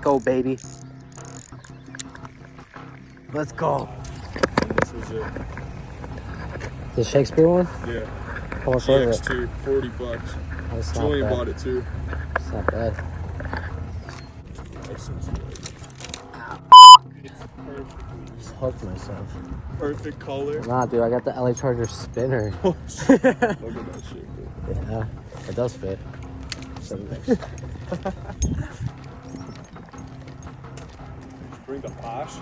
go, baby. Let's go. This was it. The Shakespeare one? Yeah. How much was it? GX2, $40. That's not Julian bad. bought it too. It's not bad. This is good. It's perfect. Just hooked myself. Perfect color. Nah, dude, I got the LA Charger spinner. Look at that shit, dude. Yeah, it does fit. Bring the posh.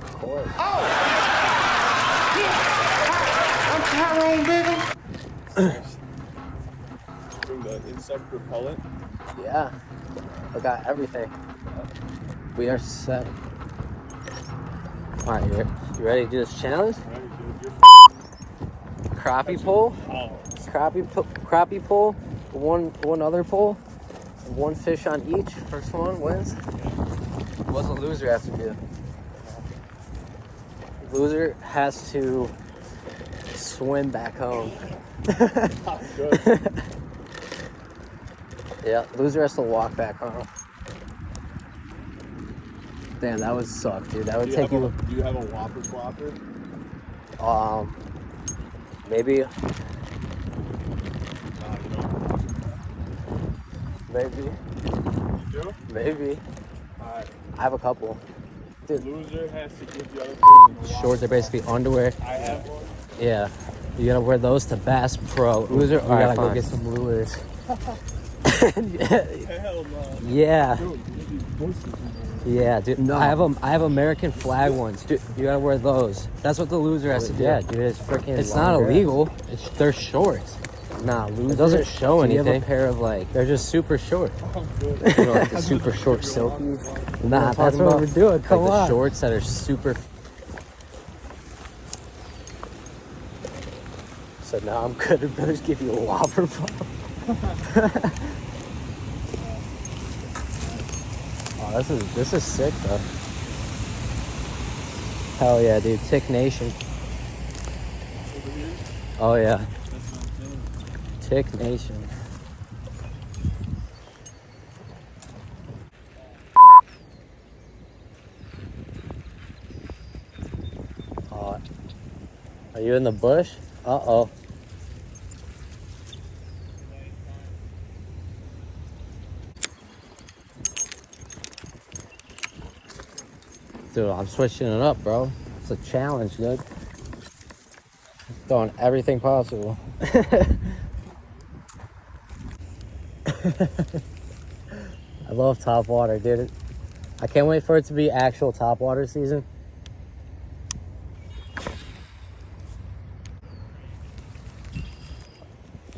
Of course. Oh! I'm Tyrone, baby. Bring the insect repellent. Yeah, I got everything. We are set. All right, you ready to do this challenge? Crappie pull. Oh. Crappie pull. One other pull. One fish on each. First one wins. What's the loser have to do? Loser has to swim back home. Good. Yeah, loser has to walk back home. Damn, that would suck, dude. That would take you. Do you have a Whopper flopper? Maybe. No, you Maybe. do? Maybe. Alright. I have a couple. Dude, Loser has to give the other person a shorts are basically underwear. I have one. Yeah. You gotta wear those to Bass Pro. Loser, we gotta go get some lures. Hell no. Yeah. Dude, these bushes, Yeah, dude. No. I have American flag ones. Dude, you gotta wear those. That's what the loser has to do. Yeah, dude, it's freaking. It's not illegal. They're shorts. Nah, loser. It doesn't show Do you anything. have a pair of like, They're just super short. I'm good. you know, like the super short silkies? Nah, that's what we're doing. Come on. The shorts that are super. So now I'm gonna just give you a Whopper ball. Oh, this is sick though. Hell yeah, dude. Tick Nation. Oh yeah. Tick Nation. Are you in the bush? Uh-oh. Dude, I'm switching it up, bro. It's a challenge, dude. Doing everything possible. I love top water, dude. I can't wait for it to be actual top water season.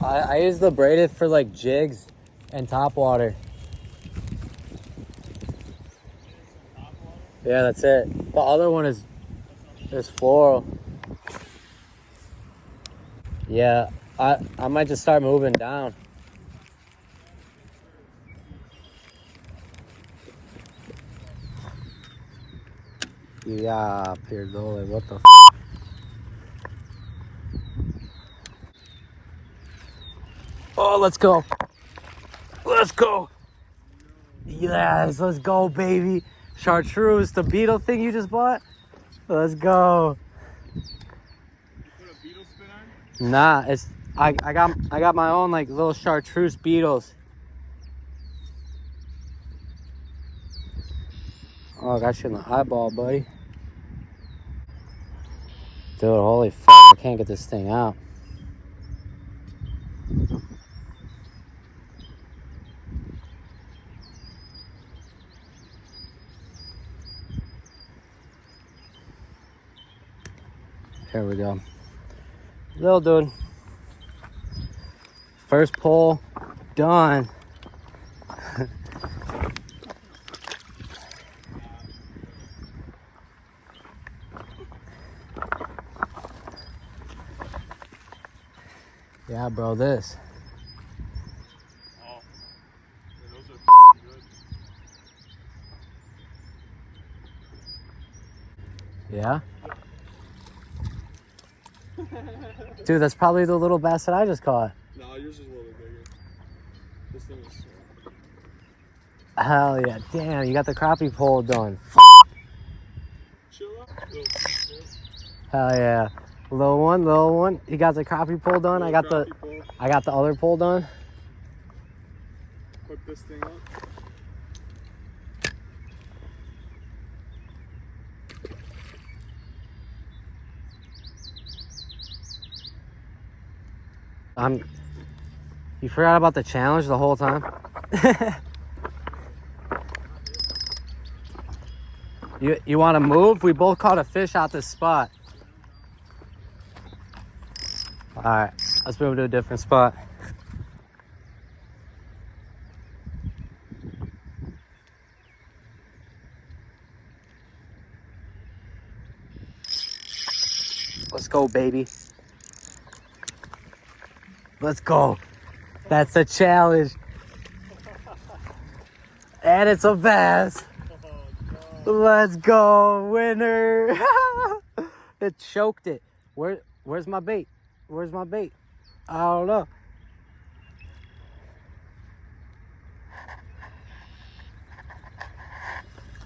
I use the braided for like jigs and top water. Yeah, that's it. The other one is floral. Yeah, I might just start moving down. Yeah, Pierdole, what the f? Oh, let's go. Let's go. Yes, let's go, baby. Chartreuse, the beetle thing you just bought? Let's go. You put a beetle spin on? Nah, it's I got my own like little chartreuse beetles. Oh, I got you in the eyeball, buddy. Dude, holy f***, I can't get this thing out. Here we go. Little dude. First pull, done. Yeah, bro, this. Oh. Yeah, those are fucking good. Yeah? Dude, that's probably the little bass that I just caught. No, yours is a little bigger. This thing is small. Hell yeah. Damn, you got the crappie pole done. Chill out. Hell yeah. Little one. You got the crappie pole done. I got the other pole done. Hook this thing up. You forgot about the challenge the whole time? You want to move? We both caught a fish out this spot. All right, let's move to a different spot. Let's go, baby. Let's go. That's a challenge. And it's a bass. Let's go, winner. It choked it. Where's my bait? Where's my bait? I don't know.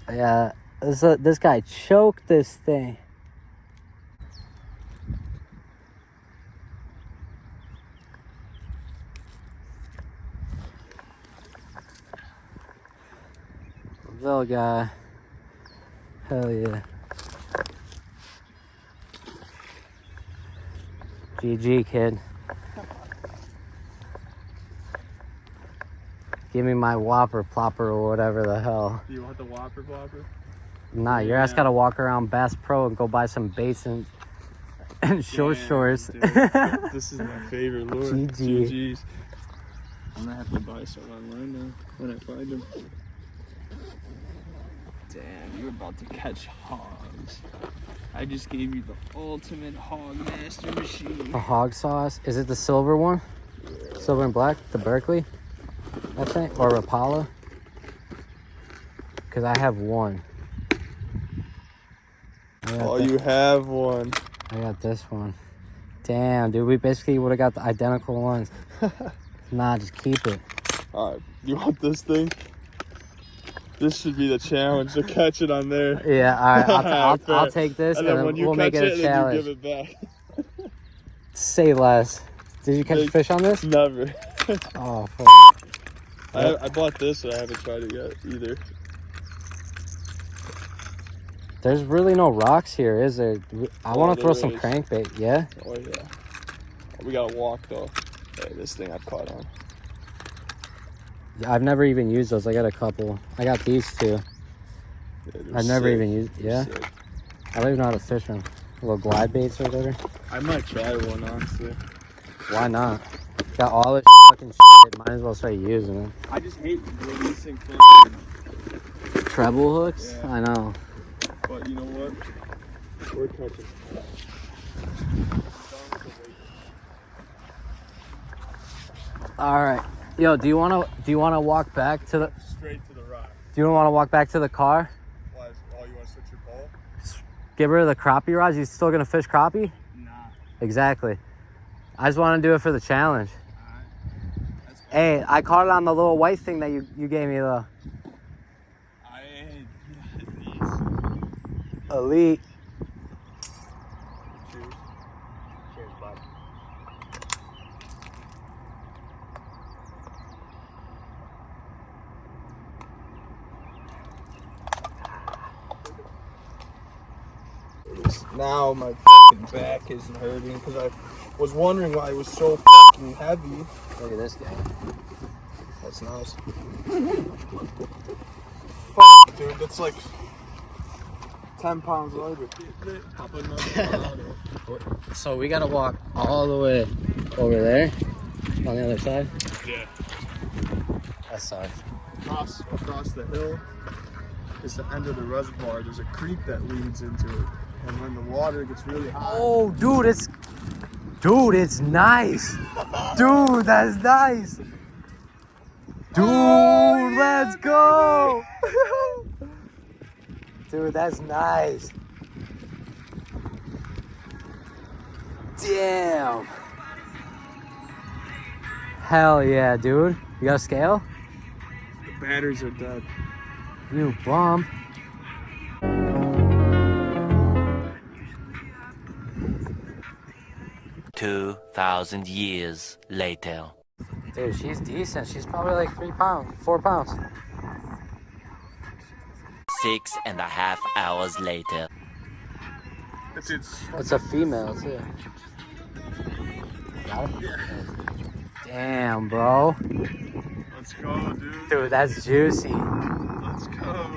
Yeah, this guy choked this thing. Little guy. Hell yeah. GG, kid. Give me my whopper plopper or whatever the hell. You want the whopper plopper? Nah, your ass gotta walk around Bass Pro and go buy some baits and shorts. Dude, this is my favorite lure. GG. I'm gonna have to buy some online now when I find them. Damn, you're about to catch hogs. I just gave you the ultimate hog master machine. A hog sauce? Is it the silver one? Yeah. Silver and black? The Berkeley? I think? Or Rapala? Because I have one. Oh, you have one. I got this one. Damn, dude, we basically would have got the identical ones. Nah, just keep it. Alright, you want this thing? This should be the challenge to catch it on there. Yeah, all right, I'll take this and then we'll make it a challenge. Then you give it back. Say less. Did you catch fish on this? Never. Oh, fuck. I bought this and I haven't tried it yet either. There's really no rocks here, is there? I want to throw some crankbait, yeah? Oh, yeah. We gotta walk though. Hey, this thing I've caught on. I've never even used those. I got a couple. I got these two. Yeah, I've never even used. Yeah. Sick. I don't even know how to fish them. Little glide baits or whatever. I might try one honestly. Why not? Got all this fucking shit. Might as well start using it. I just hate releasing fucking Treble hooks? Yeah. I know. But you know what? We're catching. All right. Yo, do you wanna walk back to the? Straight to the rock. Do you want to walk back to the car? Why? Oh, you want to switch your pole? Get rid of the crappie rods. You still gonna fish crappie? Nah. Exactly. I just want to do it for the challenge. Alright. That's cool. Hey, I caught it on the little white thing that you gave me though. I these. Elite. Cheers. Cheers, bud. Now my fucking back isn't hurting because I was wondering why it was so fucking heavy. Look at this guy. That's nice. Fuck, dude, that's like 10 pounds lighter. So we gotta walk all the way over there on the other side. Yeah. That sucks. Across the hill is the end of the reservoir. There's a creek that leads into it. And when the water gets really high. Oh, dude, it's nice. Dude, that's nice. Dude, Oh, yeah, let's go. Dude, that's nice. Damn. Hell yeah, dude. You got a scale? batteries are dead. You bum. 2,000 years later. Dude, she's decent. She's probably like 3 pounds, 4 pounds. 6.5 hours later. It's a female too. Got it? Damn, bro. Let's go, dude. Dude, that's juicy. Let's go.